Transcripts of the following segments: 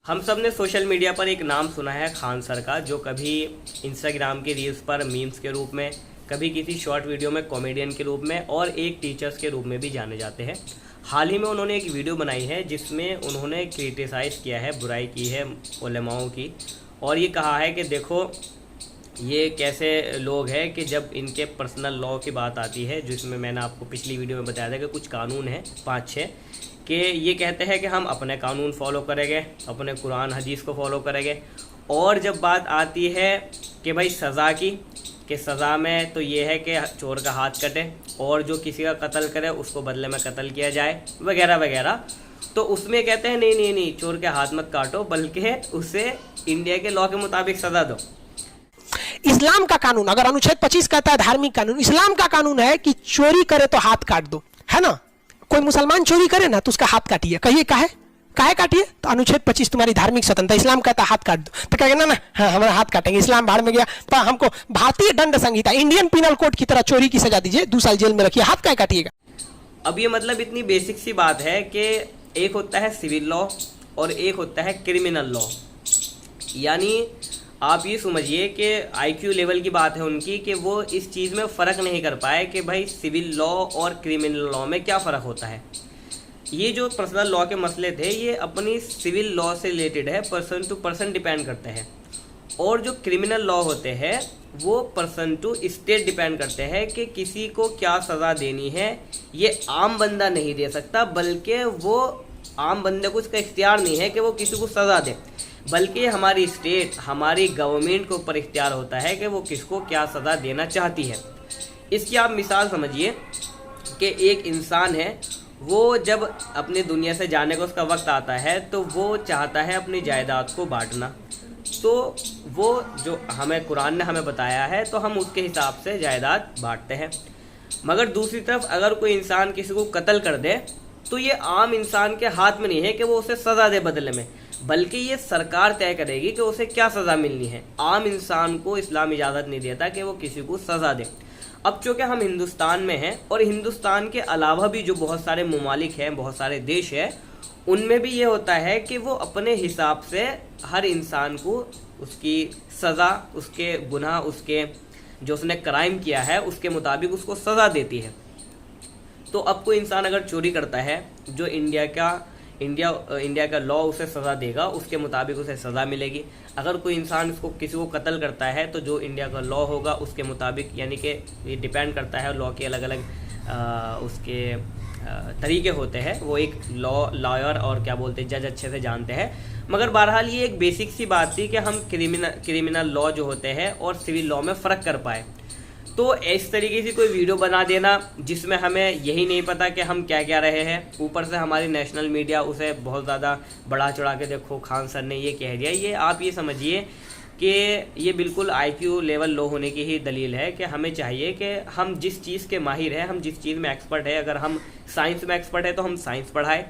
हम सब ने सोशल मीडिया पर एक नाम सुना है खान सर का, जो कभी इंस्टाग्राम के रील्स पर मीम्स के रूप में, कभी किसी शॉर्ट वीडियो में कॉमेडियन के रूप में और एक टीचर्स के रूप में भी जाने जाते हैं। हाल ही में उन्होंने एक वीडियो बनाई है जिसमें उन्होंने क्रिटिसाइज़ किया है, बुराई की है उलेमाओं की, और ये कहा है कि देखो ये कैसे लोग हैं कि जब इनके पर्सनल लॉ की बात आती है, जिसमें मैंने आपको पिछली वीडियो में बताया था कि कुछ कानून हैं 5-6 कि ये कहते हैं कि हम अपने कानून फॉलो करेंगे, अपने कुरान हदीस को फॉलो करेंगे, और जब बात आती है कि भाई सज़ा की, कि सज़ा में तो ये है कि चोर का हाथ कटे और जो किसी का कत्ल करे उसको बदले में कत्ल किया जाए वगैरह वगैरह, तो उसमें कहते हैं नहीं, चोर के हाथ मत काटो, बल्कि उसे इंडिया के लॉ के मुताबिक सज़ा दो। इस्लाम का कानून, अगर अनुच्छेद 25 कहता है धार्मिक कानून, इस्लाम का कानून है कि चोरी करे तो हाथ काट दो, है ना। कोई मुसलमान चोरी करे ना तो उसका हाथ काटिए, कहिए काहे काटिए, तो अनुच्छेद 25 तुम्हारी धार्मिक स्वतंत्रता, इस्लाम कहता है हाथ काट दो, तो कहेगा ना हाँ हमारा हाथ काटेंगे, इस्लाम भाड़ में गया, तो हमको भारतीय दंड संहिता इंडियन पिनल कोड की तरह चोरी की सजा दीजिए, 2 साल जेल में रखिए, हाथ काहे काटिएगा। अब ये मतलब इतनी बेसिक सी बात है कि एक होता है सिविल लॉ और एक होता है क्रिमिनल लॉ। यानी आप ये समझिए कि आईक्यू लेवल की बात है उनकी कि वो इस चीज़ में फ़र्क नहीं कर पाए कि भाई सिविल लॉ और क्रिमिनल लॉ में क्या फ़र्क होता है। ये जो पर्सनल लॉ के मसले थे ये अपनी सिविल लॉ से रिलेटेड है, पर्सन टू पर्सन डिपेंड करते हैं, और जो क्रिमिनल लॉ होते हैं वो पर्सन टू स्टेट डिपेंड करते हैं कि किसी को क्या सज़ा देनी है। ये आम बंदा नहीं दे सकता, बल्कि वो आम बंदे को इसका इख्तियार नहीं है कि वो किसी को सज़ा दे, बल्कि हमारी स्टेट, हमारी गवर्नमेंट के ऊपर इख्तियार होता है कि वो किसको क्या सज़ा देना चाहती है। इसकी आप मिसाल समझिए कि एक इंसान है, वो जब अपनी दुनिया से जाने का उसका वक्त आता है तो वो चाहता है अपनी जायदाद को बांटना, तो वो जो हमें कुरान ने हमें बताया है तो हम उसके हिसाब से जायदाद बांटते हैं। मगर दूसरी तरफ अगर कोई इंसान किसी को कत्ल कर दे तो ये आम इंसान के हाथ में नहीं है कि वो उसे सज़ा दे बदले में, बल्कि ये सरकार तय करेगी कि उसे क्या सज़ा मिलनी है। आम इंसान को इस्लाम इजाज़त नहीं देता कि वो किसी को सज़ा दे। अब चूँकि हम हिंदुस्तान में हैं और हिंदुस्तान के अलावा भी जो बहुत सारे ममालिक हैं, बहुत सारे देश हैं, उनमें भी ये होता है कि वो अपने हिसाब से हर इंसान को उसकी सज़ा, उसके गुनाह, उसके जो उसने क्राइम किया है उसके मुताबिक उसको सज़ा देती है। तो अब कोई इंसान अगर चोरी करता है, जो इंडिया का लॉ उसे सज़ा देगा, उसके मुताबिक उसे सज़ा मिलेगी। अगर कोई इंसान उसको किसी को कत्ल करता है तो जो इंडिया का लॉ होगा उसके मुताबिक, यानी कि ये डिपेंड करता है, लॉ के अलग अलग उसके तरीके होते हैं, वो एक लॉयर और क्या बोलते हैं जज अच्छे से जानते हैं। मगर बहरहाल ये एक बेसिक सी बात थी कि हम क्रिमिनल लॉ जो होते हैं और सिविल लॉ में फ़र्क कर पाए। तो इस तरीके से कोई वीडियो बना देना जिसमें हमें यही नहीं पता कि हम क्या क्या रहे हैं, ऊपर से हमारी नेशनल मीडिया उसे बहुत ज़्यादा बढ़ा चढ़ा के देखो खान सर ने ये कह दिया, ये आप ये समझिए कि ये बिल्कुल आईक्यू लेवल लो होने की ही दलील है कि हमें चाहिए कि हम जिस चीज़ के माहिर हैं, हम जिस चीज़ में एक्सपर्ट है, अगर हम साइंस में एक्सपर्ट है तो हम साइंस पढ़ाएं,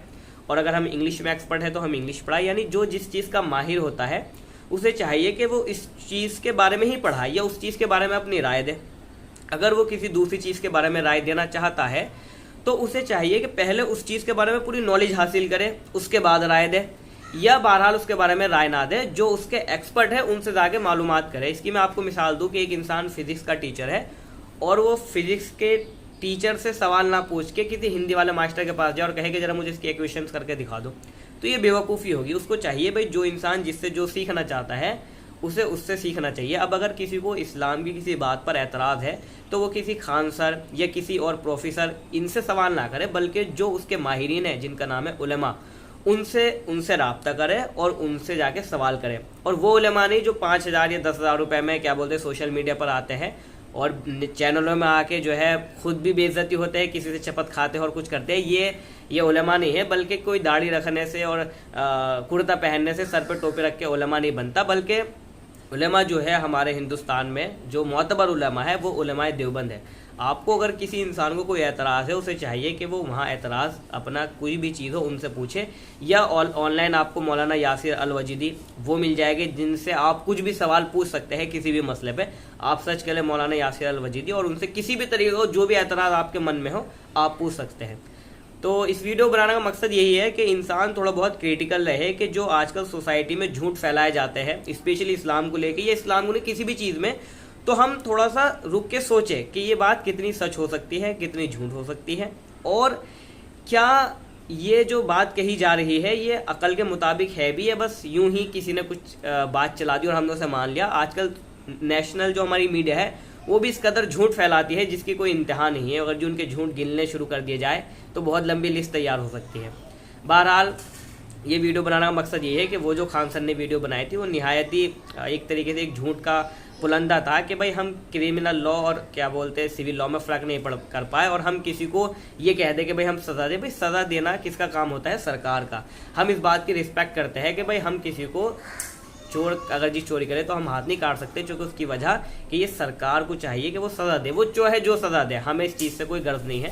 और अगर हम इंग्लिश में एक्सपर्ट है तो हम इंग्लिश पढ़ाएं। यानी जो जिस चीज़ का माहिर होता है उसे चाहिए कि वो इस चीज़ के बारे में ही पढ़ाए या उस चीज़ के बारे में अपनी राय दे। अगर वो किसी दूसरी चीज़ के बारे में राय देना चाहता है तो उसे चाहिए कि पहले उस चीज़ के बारे में पूरी नॉलेज हासिल करे, उसके बाद राय दे, या बहरहाल उसके बारे में राय ना दे, जो उसके एक्सपर्ट है उनसे जाके मालूमात करे। इसकी मैं आपको मिसाल दूं कि एक इंसान फिजिक्स का टीचर है और वो फिजिक्स के टीचर से सवाल ना पूछ के किसी हिंदी वाले मास्टर के पास जाए और कहे कि जरा मुझे इसके इक्वेशंस करके दिखा दो, तो ये बेवकूफ़ी होगी। उसको चाहिए भाई जो इंसान जिससे जो सीखना चाहता है उसे उससे सीखना चाहिए। अब अगर किसी को इस्लाम की किसी बात पर एतराज़ है तो वो किसी खान सर या किसी और प्रोफेसर इनसे सवाल ना करे, बल्कि जो उसके माहिरीन हैं जिनका नाम है उलेमा, उनसे रब्ता करे और उनसे जाके सवाल करे। और वो उलेमा नहीं जो 5,000 या 10,000 रुपये में क्या बोलते हैं सोशल मीडिया पर आते हैं और चैनलों में आके जो है खुद भी बेइज्जती होते हैं, किसी से शपथ खाते हैं और कुछ करते हैं। ये उलेमा नहीं है, बल्कि कोई दाढ़ी रखने से और कुर्ता पहनने से, सर पे टोपी रख के उलेमा नहीं बनता, बल्कि उलेमा जो है हमारे हिंदुस्तान में जो मोतबर उलेमा है वो उलेमाए देवबंद है। आपको अगर किसी इंसान को कोई एतराज़ है उसे चाहिए कि वो वहाँ एतराज़ अपना कोई भी चीज़ हो उनसे पूछे, या ऑनलाइन आपको मौलाना यासिर अल-वजीदी वो मिल जाएंगे जिनसे आप कुछ भी सवाल पूछ सकते हैं किसी भी मसले पे। आप सर्च करें मौलाना यासिर अल-वजीदी और उनसे किसी भी तरीके का जो भी एतराज़ आपके मन में हो आप पूछ सकते हैं। तो इस वीडियो बनाने का मकसद यही है कि इंसान थोड़ा बहुत क्रिटिकल रहे कि जो आजकल सोसाइटी में झूठ फैलाए जाते हैं, स्पेशली इस्लाम को लेके या इस्लाम को लेके किसी भी चीज़ में, तो हम थोड़ा सा रुक के सोचें कि ये बात कितनी सच हो सकती है, कितनी झूठ हो सकती है, और क्या ये जो बात कही जा रही है ये अकल के मुताबिक है भी, या बस यूं ही किसी ने कुछ बात चला दी और हमने उसे मान लिया। आजकल नेशनल जो हमारी मीडिया है वो भी इस कदर झूठ फैलाती है जिसकी कोई इंतहा नहीं है। अगर जो उनके झूठ गिनने शुरू कर दिए जाए तो बहुत लंबी लिस्ट तैयार हो सकती है। बहरहाल ये वीडियो बनाने का मकसद ये है कि वो जो खान सर ने वीडियो बनाई थी वो निहायत ही एक तरीके से एक झूठ का पुलंदा था कि भाई हम क्रिमिनल लॉ और क्या बोलते हैं सिविल लॉ में फ़र्क नहीं कर पाए और हम किसी को ये कह दें कि भाई हम सज़ा दें। भाई सज़ा देना किसका काम होता है? सरकार का। हम इस बात की रिस्पेक्ट करते हैं कि भाई हम किसी को चोर अगर जी चोरी करे तो हम हाथ नहीं काट सकते, क्योंकि उसकी वजह कि ये सरकार को चाहिए कि वो सज़ा दे, वो जो है जो सज़ा दे, हमें इस चीज़ से कोई गर्ज नहीं है।